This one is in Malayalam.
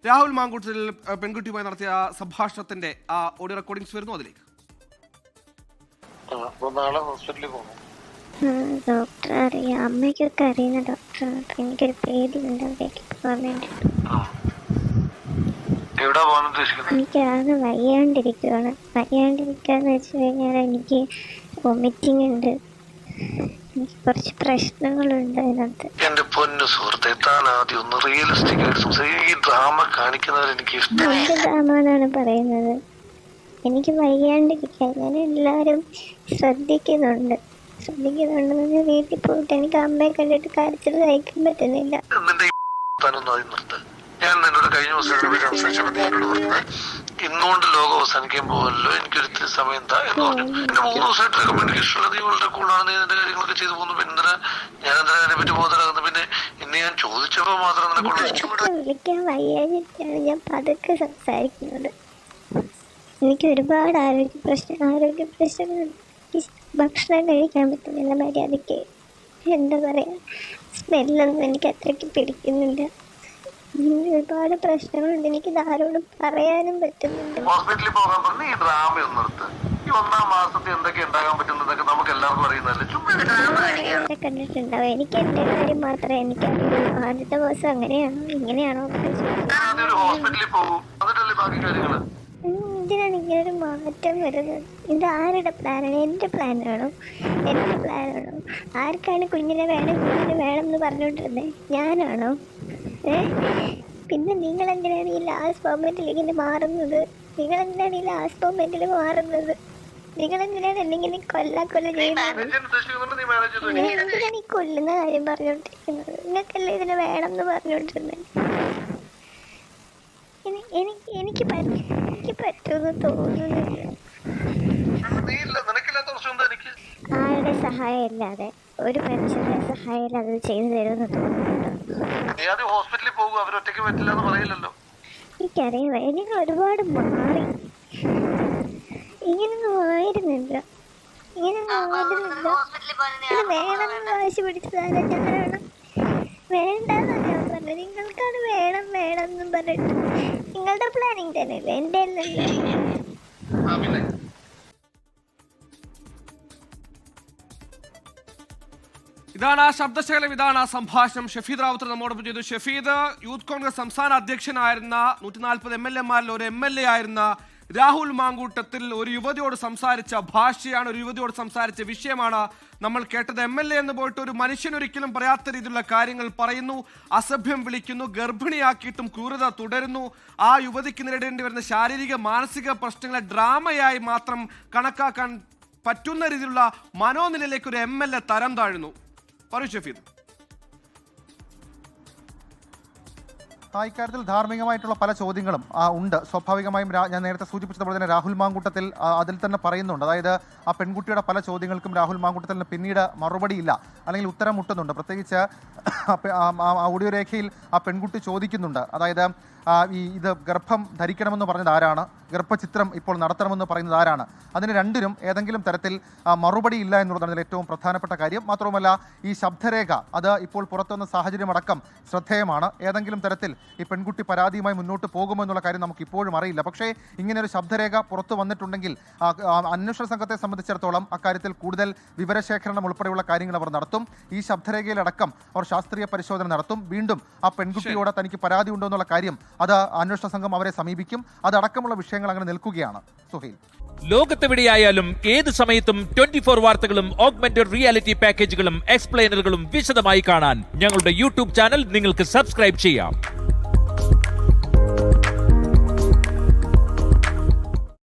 രാഹുൽ മാങ്കൂട്ടത്തിൽ പെൺകുട്ടിയുമായി നടത്തിയ സംഭാഷണത്തിന്റെ ആ ഓഡിയോ റെക്കോർഡിംഗ്സ് വരുന്നു. അതിലേക്ക് ഡോക്ടർ അറിയാം, അമ്മയ്ക്കൊക്കെ അറിയുന്ന ഡോക്ടറാണ്. അപ്പൊ എനിക്കൊരു പേടിയുണ്ട് അവിടേക്ക് പോകാൻ വേണ്ടി. എനിക്ക് ആകെ വയ്യാണ്ടിരിക്കുകയാണ്. വയ്യാണ്ടിരിക്കാന്ന് വെച്ച് കഴിഞ്ഞാൽ എനിക്ക് വൊമിറ്റിംഗ് ഉണ്ട്, എനിക്ക് കുറച്ച് പ്രശ്നങ്ങളുണ്ട് അതിനകത്ത്. എന്റെ പൊന്നു സുഹൃത്തെ, താൻ ആദ്യം ഒന്ന് റിയലിസ്റ്റിക് ആയിട്ട് ഈ ഡ്രാമ കാണിക്കുന്നവർ എനിക്ക് ഇഷ്ടം. എന്ത് ഡ്രാമ എന്നാണ് പറയുന്നത്? എനിക്ക് വയ്യാണ്ടിരിക്കാൻ ഞാൻ എല്ലാവരും ശ്രദ്ധിക്കുന്നുണ്ടെന്ന് വീട്ടിൽ പോയിട്ട് എനിക്ക് അമ്മയെ കണ്ടിട്ട് കരച്ചിൽ സഹിക്കാൻ പറ്റുന്നില്ല. ഞാൻ നിന്നോട് കഴിഞ്ഞ ദിവസം സംസാരിച്ചപ്പോൾ നീ എന്നോട് പറഞ്ഞത് ഇന്നുകൊണ്ട് ലോകം അവസാനിക്കാൻ പോകല്ലോ, എനിക്കൊരു സമയം എന്താ എന്ന് പറഞ്ഞു. എന്റെ 3 ദിവസമായിട്ട് കമ്മ്യൂണിക്കേഷൻ ഉള്ളത് നീ വളരെ കൂളാണ്, നീ നിന്റെ കാര്യങ്ങളൊക്കെ ചെയ്തു പോകുന്നു. പിന്നെ ഞാൻ എന്തിനാ അതിനെ പറ്റി ബോധരാകുന്നു? പിന്നെ ഇന്ന് ഞാൻ ചോദിച്ചപ്പോ മാത്രം വിളിക്കാൻ വയ്യാതിരിക്കാണ് ഞാൻ പതുക്കെ സംസാരിക്കുന്നത്. എനിക്ക് ഒരുപാട് ആരോഗ്യ പ്രശ്നങ്ങളുണ്ട്. ഭക്ഷണം കഴിക്കാൻ പറ്റുന്നില്ല മര്യാദയ്ക്ക്. എന്താ പറയാ, സ്മെല്ലൊന്നും എനിക്ക് അത്രയ്ക്ക് പിടിക്കുന്നില്ല. ഒരുപാട് പ്രശ്നങ്ങളുണ്ട്, എനിക്ക് ആരോടും പറയാനും പറ്റുന്നില്ല. ഹോസ്പിറ്റലിൽ പോകാൻ പറഞ്ഞ ഈ ഡ്രാമ ഒന്ന് നിർത്ത്. ഈ 1-ാം മാസത്തിൽ എന്തൊക്കെ ഉണ്ടാകാൻ പറ്റുന്നതൊക്കെ നമുക്ക് എല്ലാവർക്കും അറിയുന്നതല്ലേ. കണ്ടിട്ടുണ്ടാവും. എനിക്ക് എന്റെ കാര്യം മാത്രമേ എനിക്കറിയുള്ളൂ. ആദ്യത്തെ ദിവസം അങ്ങനെയാണോ ഇങ്ങനെയാണോ ഹോസ്പിറ്റലിൽ പോകും, എന്നിട്ടല്ലേ ബാക്കി കാര്യങ്ങള്. എന്തിനാണ് ഇങ്ങനൊരു മാറ്റം വരുന്നത്? ഇത് ആരുടെ പ്ലാനാണ്? എൻ്റെ പ്ലാനാണോ? ആർക്കാണ് കുഞ്ഞിനെ വേണം എന്ന് പറഞ്ഞുകൊണ്ടിരുന്നത്? ഞാനാണോ? പിന്നെ നിങ്ങളെന്തിനാണ് ഈ ലാസ്റ്റ് മൊമെന്റിൽ മാറുന്നത്? നിങ്ങളെന്തിനാണ് എന്തെങ്കിലും കൊല്ല ചെയ്യുന്നത്? എന്തിനാണ് ഈ കൊല്ലുന്ന കാര്യം പറഞ്ഞുകൊണ്ടിരിക്കുന്നത്? നിങ്ങൾക്കല്ലേ ഇതിനെ വേണം എന്ന് പറഞ്ഞുകൊണ്ടിരുന്നത്? എനിക്ക് പറ്റുമെന്ന് തോന്നുന്നില്ല. ആരുടെ സഹായം ഇല്ലാതെ, ഒരു മനുഷ്യരുടെ സഹായം ഇല്ലാതെ ചെയ്തു തരുമെന്ന് തോന്നുന്നുണ്ടോ? എനിക്കറിയാം, നിങ്ങൾ ഒരുപാട് മാറി. ഇങ്ങനൊന്നും ആയിരുന്നില്ല. ഇത് വേണമെന്ന് വാശി പിടിച്ചതാരാ? ഞാനാണ്. വേണ്ടെന്നാ ഞാൻ പറഞ്ഞത്. നിങ്ങൾക്കാണ് വേണം എന്നും പറഞ്ഞിട്ട് നിങ്ങളുടെ പ്ലാനിങ് തന്നെയല്ലേ, എൻ്റെ അല്ലല്ലോ. ഇതാണ് ആ ശബ്ദശകലം, ഇതാണ് ആ സംഭാഷണം. ഷഫീദ് റാവുത്തർ നമ്മോടൊപ്പം ചെയ്തു. ഷഫീദ് യൂത്ത് കോൺഗ്രസ് സംസ്ഥാന അധ്യക്ഷനായിരുന്ന 140 MLA-മാരിൽ ഒരു MLA ആയിരുന്ന രാഹുൽ മാങ്കൂട്ടത്തിൽ ഒരു യുവതിയോട് സംസാരിച്ച ഭാഷയാണ്, ഒരു യുവതിയോട് സംസാരിച്ച വിഷയമാണ് നമ്മൾ കേട്ടത്. MLA എന്ന് പോയിട്ട് ഒരു മനുഷ്യനൊരിക്കലും പറയാത്ത രീതിയിലുള്ള കാര്യങ്ങൾ പറയുന്നു, അസഭ്യം വിളിക്കുന്നു, ഗർഭിണിയാക്കിയിട്ടും ക്രൂരത തുടരുന്നു. ആ യുവതിക്ക് നേരിടേണ്ടി വരുന്ന ശാരീരിക മാനസിക പ്രശ്നങ്ങളെ ഡ്രാമയായി മാത്രം കണക്കാക്കാൻ പറ്റുന്ന രീതിയിലുള്ള മനോനിലയിലേക്ക് ഒരു MLA തരം താഴുന്നു. പറയൂ ഷഫീദ്. ഇക്കാര്യത്തിൽ ധാർമ്മികമായിട്ടുള്ള പല ചോദ്യങ്ങളും ഉണ്ട്. സ്വാഭാവികമായും ഞാൻ നേരത്തെ സൂചിപ്പിച്ചതുപോലെ തന്നെ രാഹുൽ മാങ്കൂട്ടത്തിൽ അതിൽ തന്നെ പറയുന്നുണ്ട്. അതായത് ആ പെൺകുട്ടിയുടെ പല ചോദ്യങ്ങൾക്കും രാഹുൽ മാങ്കൂട്ടത്തിന് പിന്നീട് മറുപടിയില്ല, അല്ലെങ്കിൽ ഉത്തരം മുട്ടുന്നുണ്ട്. പ്രത്യേകിച്ച് ഓഡിയോ രേഖയിൽ ആ പെൺകുട്ടി ചോദിക്കുന്നുണ്ട്, അതായത് ഇത് ഗർഭം ധരിക്കണമെന്ന് പറഞ്ഞത് ആരാണ്, ഗർഭചിത്രം ഇപ്പോൾ നടത്തണമെന്ന് പറയുന്നത് ആരാണ്, അതിന് രണ്ടിനും ഏതെങ്കിലും തരത്തിൽ മറുപടി ഇല്ല എന്നുള്ളതാണ് ഇതിൽ ഏറ്റവും പ്രധാനപ്പെട്ട കാര്യം. മാത്രവുമല്ല, ഈ ശബ്ദരേഖ അത് ഇപ്പോൾ പുറത്തുവന്ന സാഹചര്യമടക്കം ശ്രദ്ധേയമാണ്. ഏതെങ്കിലും തരത്തിൽ ഈ പെൺകുട്ടി പരാതിയുമായി മുന്നോട്ട് പോകുമോ എന്നുള്ള കാര്യം നമുക്ക് ഇപ്പോഴും അറിയില്ല. പക്ഷേ ഇങ്ങനെ ഒരു ശബ്ദരേഖ പുറത്തു വന്നിട്ടുണ്ടെങ്കിൽ അന്വേഷണ സംഘത്തെ സംബന്ധിച്ചിടത്തോളം അക്കാര്യത്തിൽ കൂടുതൽ വിവരശേഖരണം ഉൾപ്പെടെയുള്ള കാര്യങ്ങൾ അവർ നടത്തും. ഈ ശബ്ദരേഖയിലടക്കം അവർ ശാസ്ത്രീയ പരിശോധന നടത്തും. വീണ്ടും ആ പെൺകുട്ടിയോട് തനിക്ക് പരാതി ഉണ്ടോ എന്നുള്ള കാര്യം അത് അന്വേഷണ സംഘം അവരെ സമീപിക്കും. അതടക്കമുള്ള വിഷയങ്ങൾ അങ്ങനെ നിൽക്കുകയാണ്. സുഹൈൽ, ലോകത്തെവിടെയായാലും ഏത് സമയത്തും 24 വാർത്തകളും ഓഗ്മെന്റഡ് റിയാലിറ്റി പാക്കേജുകളും എക്സ്പ്ലെയിനറുകളും വിശദമായി കാണാൻ ഞങ്ങളുടെ യൂട്യൂബ് ചാനൽ നിങ്ങൾക്ക് സബ്സ്ക്രൈബ് ചെയ്യാം.